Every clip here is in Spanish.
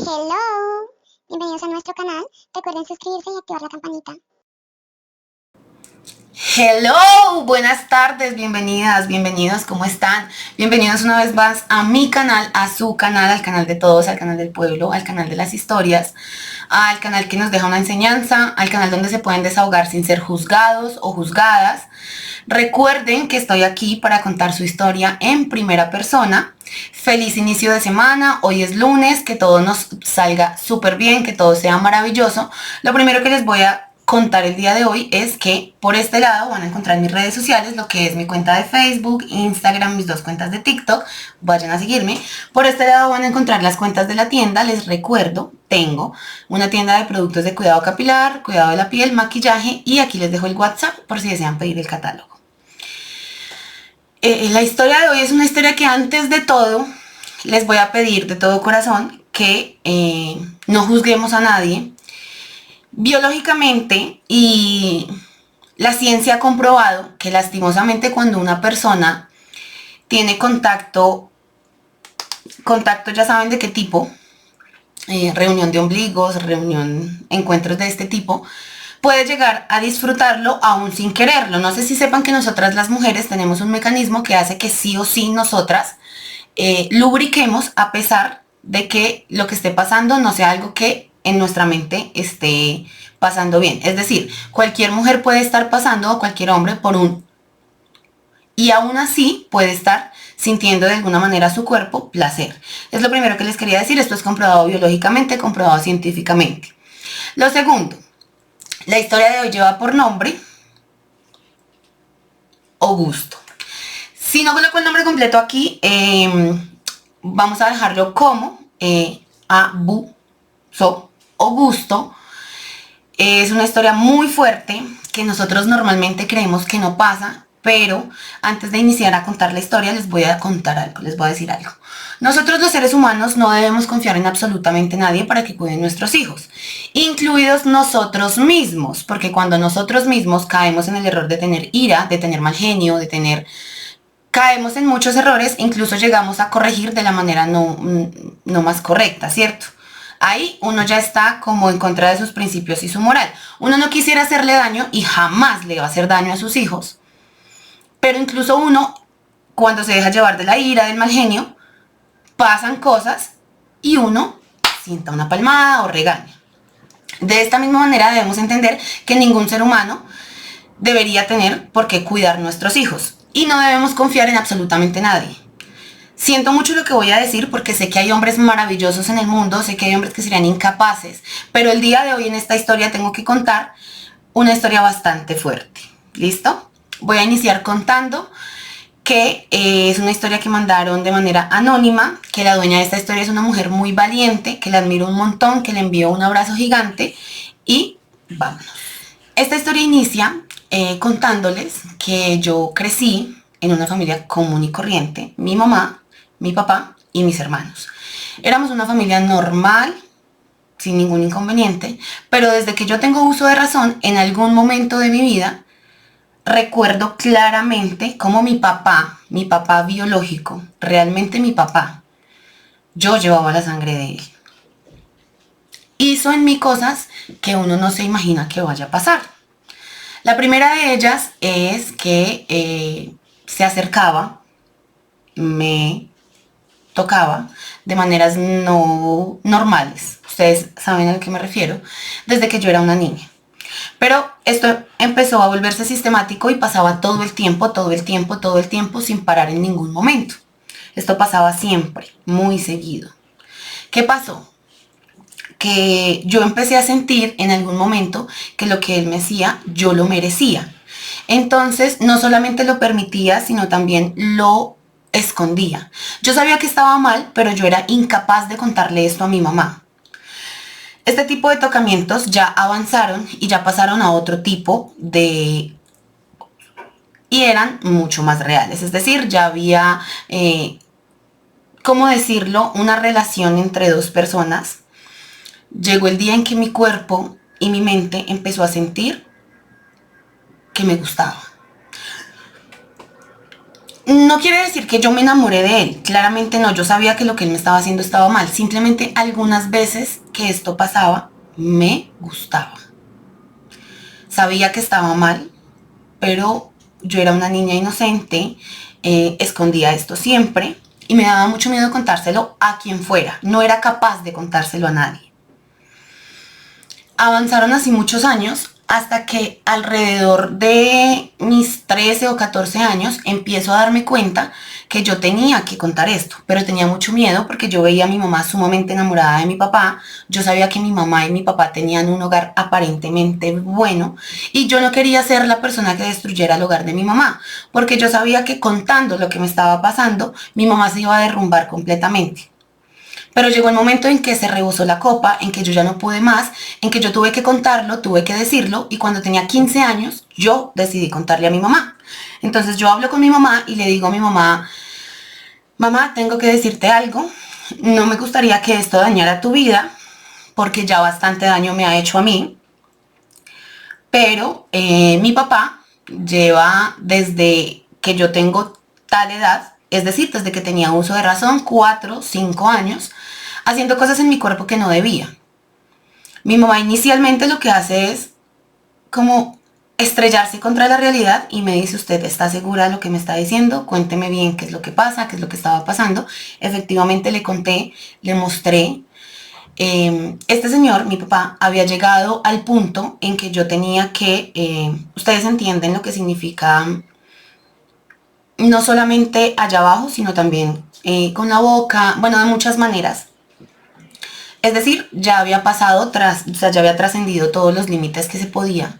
Hello, bienvenidos a nuestro canal. Recuerden suscribirse y activar la campanita. Hello, buenas tardes, bienvenidas, bienvenidos, ¿cómo están? Bienvenidos una vez más a mi canal, a su canal, al canal de todos, al canal del pueblo, al canal de las historias, al canal que nos deja una enseñanza, al canal donde se pueden desahogar sin ser juzgados o juzgadas. Recuerden que estoy aquí para contar su historia en primera persona. Feliz inicio de semana, hoy es lunes, que todo nos salga súper bien, que todo sea maravilloso. Lo primero que les voy a contar el día de hoy es que por este lado van a encontrar mis redes sociales, lo que es mi cuenta de Facebook, Instagram, mis dos cuentas de TikTok, vayan a seguirme. Por este lado van a encontrar las cuentas de la tienda, les recuerdo, tengo una tienda de productos de cuidado capilar, cuidado de la piel, maquillaje, y aquí les dejo el WhatsApp por si desean pedir el catálogo. La historia de hoy es una historia que antes de todo les voy a pedir de todo corazón que no juzguemos a nadie. Biológicamente, y la ciencia ha comprobado que lastimosamente cuando una persona tiene contacto ya saben de qué tipo, reunión de ombligos, encuentros de este tipo, puede llegar a disfrutarlo aún sin quererlo. No sé si sepan que nosotras las mujeres tenemos un mecanismo que hace que sí o sí nosotras lubriquemos a pesar de que lo que esté pasando no sea algo que en nuestra mente esté pasando bien. Es decir, cualquier mujer puede estar pasando, o cualquier hombre, y aún así puede estar sintiendo de alguna manera su cuerpo placer. Es lo primero que les quería decir. Esto es comprobado biológicamente, comprobado científicamente. Lo segundo, la historia de hoy lleva por nombre Augusto. Si no coloco el nombre completo aquí, vamos a dejarlo como Augusto. Es una historia muy fuerte que nosotros normalmente creemos que no pasa, pero antes de iniciar a contar la historia les voy a contar algo, les voy a decir algo. Nosotros los seres humanos no debemos confiar en absolutamente nadie para que cuiden nuestros hijos, incluidos nosotros mismos, porque cuando nosotros mismos caemos en el error de tener ira, de tener mal genio, caemos en muchos errores, incluso llegamos a corregir de la manera no más correcta, ¿cierto? Ahí uno ya está como en contra de sus principios y su moral. Uno no quisiera hacerle daño y jamás le va a hacer daño a sus hijos. Pero incluso uno, cuando se deja llevar de la ira, del mal genio, pasan cosas y uno sienta una palmada o regaña. De esta misma manera debemos entender que ningún ser humano debería tener por qué cuidar nuestros hijos. Y no debemos confiar en absolutamente nadie. Siento mucho lo que voy a decir porque sé que hay hombres maravillosos en el mundo, sé que hay hombres que serían incapaces, pero el día de hoy en esta historia tengo que contar una historia bastante fuerte. ¿Listo? Voy a iniciar contando que es una historia que mandaron de manera anónima, que la dueña de esta historia es una mujer muy valiente, que la admiro un montón, que le envío un abrazo gigante y vámonos. Esta historia inicia contándoles que yo crecí en una familia común y corriente. Mi mamá, mi papá y mis hermanos. Éramos una familia normal, sin ningún inconveniente, pero desde que yo tengo uso de razón, en algún momento de mi vida, recuerdo claramente cómo mi papá biológico, realmente mi papá, yo llevaba la sangre de él. Hizo en mí cosas que uno no se imagina que vaya a pasar. La primera de ellas es que se acercaba, me tocaba de maneras no normales. Ustedes saben a qué me refiero, desde que yo era una niña. Pero esto empezó a volverse sistemático y pasaba todo el tiempo, sin parar en ningún momento. Esto pasaba siempre, muy seguido. ¿Qué pasó? Que yo empecé a sentir en algún momento que lo que él me hacía, yo lo merecía. Entonces, no solamente lo permitía, sino también lo escondía. Yo sabía que estaba mal, pero yo era incapaz de contarle esto a mi mamá. Este tipo de tocamientos ya avanzaron y ya pasaron a otro tipo de... y eran mucho más reales. Es decir, ya había, ¿cómo decirlo?, una relación entre dos personas. Llegó el día en que mi cuerpo y mi mente empezó a sentir que me gustaba. No quiere decir que yo me enamoré de él, claramente no, yo sabía que lo que él me estaba haciendo estaba mal, simplemente algunas veces que esto pasaba me gustaba. Sabía que estaba mal, pero yo era una niña inocente, escondía esto siempre y me daba mucho miedo contárselo a quien fuera, no era capaz de contárselo a nadie. Avanzaron así muchos años hasta que alrededor de mis 13 o 14 años empiezo a darme cuenta que yo tenía que contar esto, pero tenía mucho miedo porque yo veía a mi mamá sumamente enamorada de mi papá, yo sabía que mi mamá y mi papá tenían un hogar aparentemente bueno y yo no quería ser la persona que destruyera el hogar de mi mamá, porque yo sabía que contando lo que me estaba pasando, mi mamá se iba a derrumbar completamente. Pero llegó el momento en que se rebosó la copa, en que yo ya no pude más, en que yo tuve que contarlo, tuve que decirlo, y cuando tenía 15 años, yo decidí contarle a mi mamá. Entonces yo hablo con mi mamá y le digo a mi mamá, mamá, tengo que decirte algo, no me gustaría que esto dañara tu vida, porque ya bastante daño me ha hecho a mí, pero mi papá lleva desde que yo tengo tal edad, es decir, desde que tenía uso de razón, 4, 5 años, haciendo cosas en mi cuerpo que no debía. Mi mamá inicialmente lo que hace es como estrellarse contra la realidad y me dice, ¿usted está segura de lo que me está diciendo? Cuénteme bien qué es lo que pasa, qué es lo que estaba pasando. Efectivamente le conté, le mostré. Este señor, mi papá, había llegado al punto en que yo tenía que, ustedes entienden lo que significa no solamente allá abajo, sino también con la boca, bueno, de muchas maneras. Es decir, ya había pasado o sea, ya había trascendido todos los límites que se podía,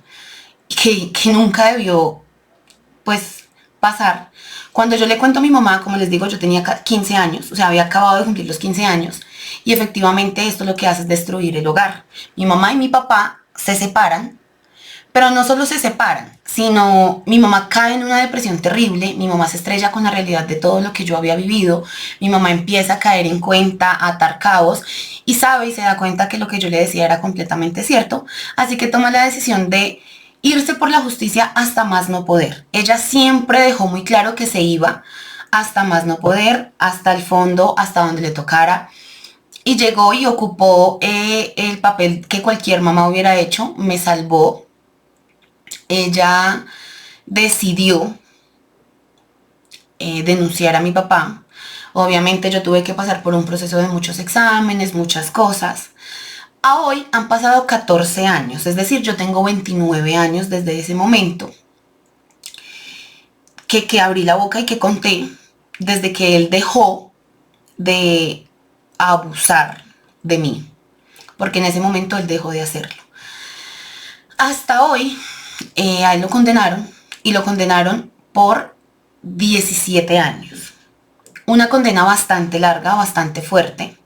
que nunca debió, pues, pasar. Cuando yo le cuento a mi mamá, como les digo, yo tenía 15 años, o sea, había acabado de cumplir los 15 años, y efectivamente esto lo que hace es destruir el hogar. Mi mamá y mi papá se separan, pero no solo se separan, sino mi mamá cae en una depresión terrible, mi mamá se estrella con la realidad de todo lo que yo había vivido, mi mamá empieza a caer en cuenta, a atar cabos y sabe y se da cuenta que lo que yo le decía era completamente cierto, así que toma la decisión de irse por la justicia hasta más no poder. Ella siempre dejó muy claro que se iba hasta más no poder, hasta el fondo, hasta donde le tocara. Y llegó y ocupó el papel que cualquier mamá hubiera hecho, me salvó. Ella decidió denunciar a mi papá. Obviamente yo tuve que pasar por un proceso de muchos exámenes, muchas cosas. A hoy han pasado 14 años, es decir, yo tengo 29 años desde ese momento que abrí la boca y que conté, desde que él dejó de abusar de mí, porque en ese momento él dejó de hacerlo. Hasta hoy a él lo condenaron y lo condenaron por 17 años. Una condena bastante larga, bastante fuerte.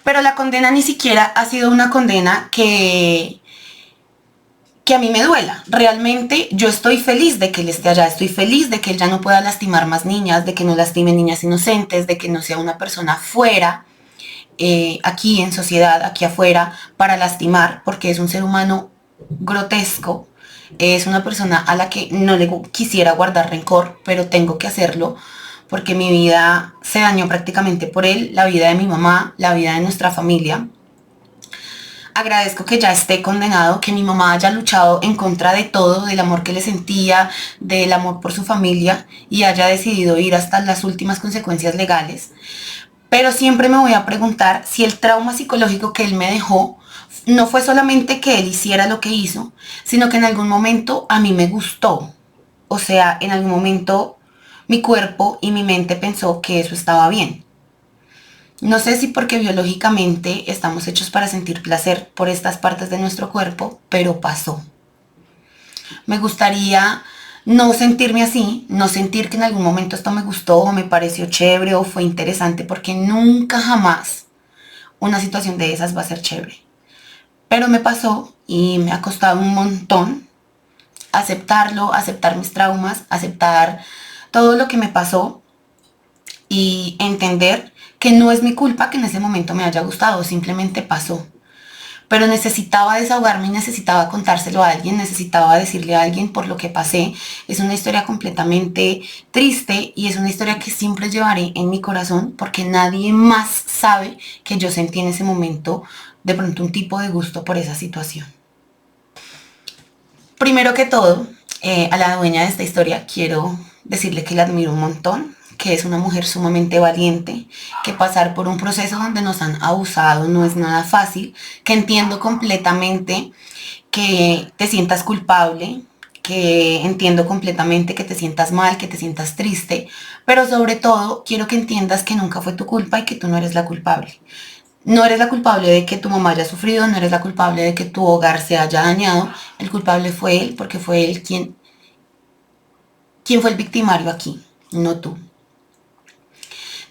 Pero la condena ni siquiera ha sido una condena que a mí me duela. Realmente yo estoy feliz de que él esté allá, estoy feliz de que él ya no pueda lastimar más niñas, de que no lastime niñas inocentes, de que no sea una persona fuera, aquí en sociedad, aquí afuera, para lastimar, porque es un ser humano grotesco, es una persona a la que no le quisiera guardar rencor, pero tengo que hacerlo porque mi vida se dañó prácticamente por él, la vida de mi mamá, la vida de nuestra familia. Agradezco que ya esté condenado, que mi mamá haya luchado en contra de todo, del amor que le sentía, del amor por su familia y haya decidido ir hasta las últimas consecuencias legales. Pero siempre me voy a preguntar si el trauma psicológico que él me dejó no fue solamente que él hiciera lo que hizo, sino que en algún momento a mí me gustó. O sea, en algún momento mi cuerpo y mi mente pensó que eso estaba bien. No sé si porque biológicamente estamos hechos para sentir placer por estas partes de nuestro cuerpo, pero pasó. Me gustaría no sentirme así, no sentir que en algún momento esto me gustó o me pareció chévere o fue interesante, porque nunca jamás una situación de esas va a ser chévere. Pero me pasó y me ha costado un montón aceptarlo, aceptar mis traumas, aceptar todo lo que me pasó y entender que no es mi culpa que en ese momento me haya gustado, simplemente pasó. pero necesitaba desahogarme y necesitaba contárselo a alguien, necesitaba decirle a alguien por lo que pasé. Es una historia completamente triste y es una historia que siempre llevaré en mi corazón porque nadie más sabe que yo sentí en ese momento de pronto un tipo de gusto por esa situación. Primero que todo, a la dueña de esta historia quiero decirle que la admiro un montón, que es una mujer sumamente valiente, que pasar por un proceso donde nos han abusado no es nada fácil, que entiendo completamente que te sientas culpable, que entiendo completamente que te sientas mal, que te sientas triste, pero sobre todo quiero que entiendas que nunca fue tu culpa y que tú no eres la culpable. No eres la culpable de que tu mamá haya sufrido, no eres la culpable de que tu hogar se haya dañado. El culpable fue él, porque fue él quien fue el victimario aquí, no tú.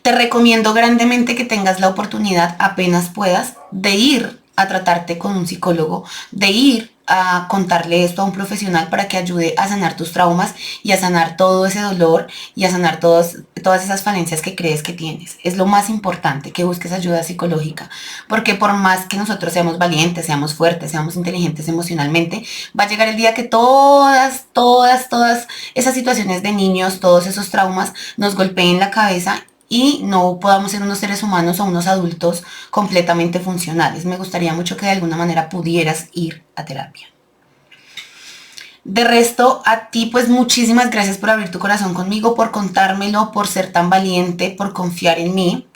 Te recomiendo grandemente que tengas la oportunidad, apenas puedas, de ir a tratarte con un psicólogo, de ir a contarle esto a un profesional para que ayude a sanar tus traumas y a sanar todo ese dolor y a sanar todas esas falencias que crees que tienes. Es lo más importante, que busques ayuda psicológica, porque por más que nosotros seamos valientes, seamos fuertes, seamos inteligentes emocionalmente, va a llegar el día que todas esas situaciones de niños, todos esos traumas nos golpeen la cabeza y no podamos ser unos seres humanos o unos adultos completamente funcionales. Me gustaría mucho que de alguna manera pudieras ir a terapia. De resto, a ti pues muchísimas gracias por abrir tu corazón conmigo, por contármelo, por ser tan valiente, por confiar en mí.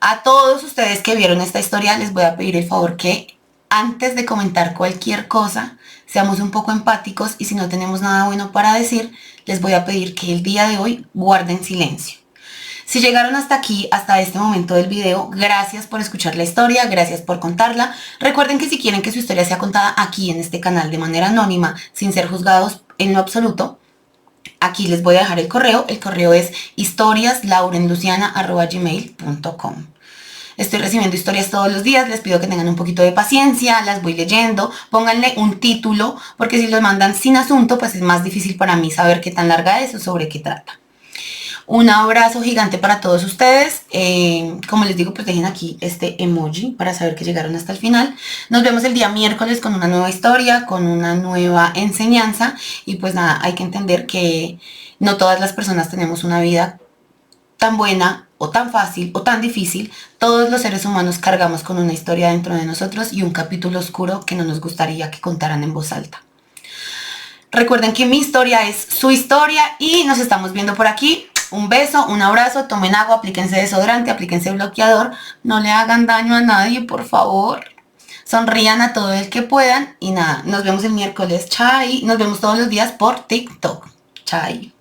A todos ustedes que vieron esta historia les voy a pedir el favor que antes de comentar cualquier cosa, seamos un poco empáticos y si no tenemos nada bueno para decir, les voy a pedir que el día de hoy guarden silencio. Si llegaron hasta aquí, hasta este momento del video, gracias por escuchar la historia, gracias por contarla. Recuerden que si quieren que su historia sea contada aquí en este canal de manera anónima, sin ser juzgados en lo absoluto, aquí les voy a dejar el correo. El correo es historiaslaurenluciana@gmail.com. Estoy recibiendo historias todos los días, les pido que tengan un poquito de paciencia, las voy leyendo, pónganle un título, porque si los mandan sin asunto, pues es más difícil para mí saber qué tan larga es o sobre qué trata. Un abrazo gigante para todos ustedes. Como les digo, pues dejen aquí este emoji para saber que llegaron hasta el final. Nos vemos el día miércoles con una nueva historia, con una nueva enseñanza. Y pues nada, hay que entender que no todas las personas tenemos una vida tan buena o tan fácil o tan difícil. Todos los seres humanos cargamos con una historia dentro de nosotros y un capítulo oscuro que no nos gustaría que contaran en voz alta. Recuerden que mi historia es su historia y nos estamos viendo por aquí. Un beso, un abrazo, tomen agua, aplíquense desodorante, aplíquense bloqueador, no le hagan daño a nadie, por favor. Sonrían a todo el que puedan y nada, nos vemos el miércoles, chai. Nos vemos todos los días por TikTok, chai.